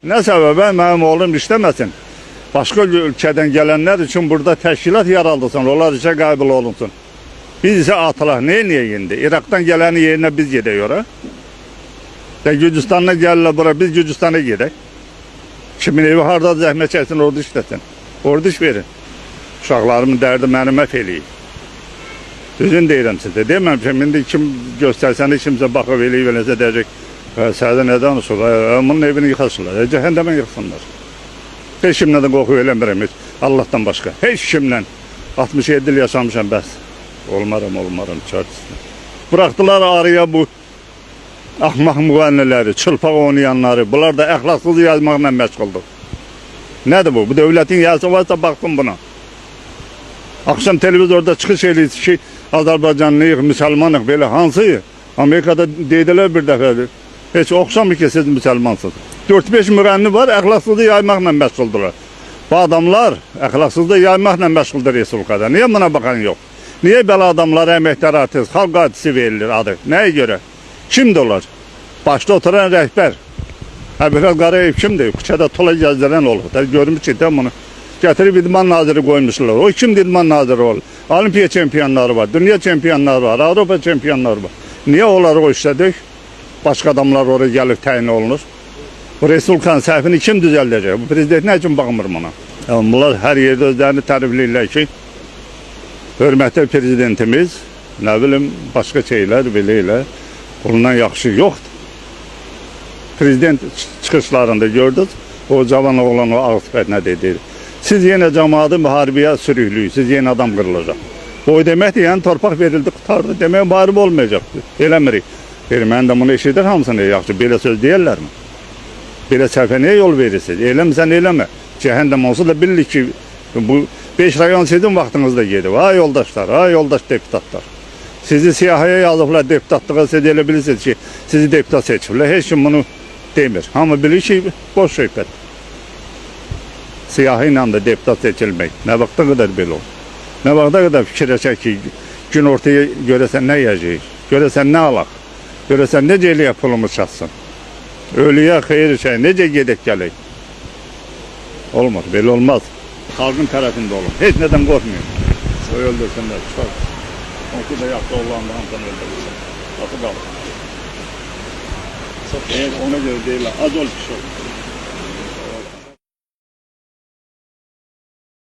Ne sebebe benim oğlum işlemesin. Başka ülkeden gelenler için burada teşkilat yaraldısın. Onlar işe kaybol olunsun. Biz ise atılar. Niye indi? Irak'tan gelenin yerine biz gidiyoruz. De Gürcistan'a gelirler buraya. Biz Gürcistan'a gidelim. Kimin evi harda zəhmət çəksin, orada işləsin. Orada iş verin. Uşaqlarımın dərdi mənimə feliyir. Düzün deyirəm sizə. Deməmişəm, indi kim göstərsəndə kimsə baxıb eləyib eləsə deyəcək. Səhədə nə danışırlar? Onun evini yıxasınlar. Cəhəndəmə yıxsınlar. Heç kimlə də qorxu eləmirəm heç. Allah'tan başqa. Heç kimlə. 67 il yaşamışam bəs. Olmaram. Çarçısına. Bıraktılar araya bu ahmaq müğənniləri, çılpaq oynayanları. Bunlar da əxlaqsız yazmaqla məşğuldur. Nədir bu? Bu dövlətin yazısı varsa baxsın buna. Akşam televizorda çıxış eləyir ki, Azərbaycanlıyıq, müsəlmanıq, belə hansı? Amerikada dedilər bir dəfədir. Heç oxşamır ki, siz müsəlmansınız. 4-5 müğənni var, əxlaqsızlığı yaymaqla məşğuldurlar. Bu adamlar əxlaqsızlığı yaymaqla məşğuldur Respublikada. Niyə buna baxan yox? Niyə belə adamlara əməkdar artist, xalq artisti verilir adı? Nəyə görə? Kimdir onlar? Başda oturan rəhbər. Əbülfəz Qarayev kimdir? Küçədə tola gəzdirən olur. Görmüş ki, bunu gətirib idman naziri qoymuşlar. O kimdir idman naziri olur? Olimpiya çempionları var, dünya çempionları var, Avropa çempionları var. Niyə onları o işlədik? Başqa adamlar oraya gəlib təyin olunur. Bu Respublikanın səhvini kim düzəldəcək? Bu prezident nə üçün baxmır buna? Yəni, bunlar hər yerdə özlərini tərifləyirlər ki, hörmətli prezidentimiz, nə bilim, başqa şeylər, belə elə, bundan yaxşı yoxdur. Prezident çıxışlarında gördünüz, o cavan oğlan o ağ sifət nə dedi? Siz yenə cəmaatı müharibəyə sürüklüyü, siz yenə adam qırılacaq. O deməkdir, yəni torpaq verildi, qutardı, demək müharibə olmayacaqdır. Eləmirik. Mən də bunu eşidir hamısını, yaxşı, belə söz deyərlərmi? Belə səhvə niyə yol verirsiniz? Eləmirsən, eləmə. Cəhəndəm olsa da bilirik ki, bu 5 rayon sizin vaxtınızda gedib. Ay yoldaşlar, ay yoldaş deputatlar. Sizi siyahıya yazıblar deputatlığa, siz elə bilirsiniz ki, sizi deputat seçiblər. Heç kim bunu demir. Hamı bilir ki, boş söhbət. Siyahı ilə də deputat seçilmək. Nə vaxta qədər belə olur? Nə vaxta qədər fikirləşək ki, gün ortaya görəsən nə yiyəcəyik? Görəsən nə alaq? Görəsən necə eləyək pulumuz çatsın? Ölüyə xeyir şey, necə gedək gələk? Olmaz, belə olmaz. Xalqın tərəfində olun. Heç nədən qorxmayın. O öldürsünlər, çox. Onki də yaxşı oğlandı, hamıdan öldürürsən. Atı qalır. Çox, ona görə deyirlər, az ol kişi olur.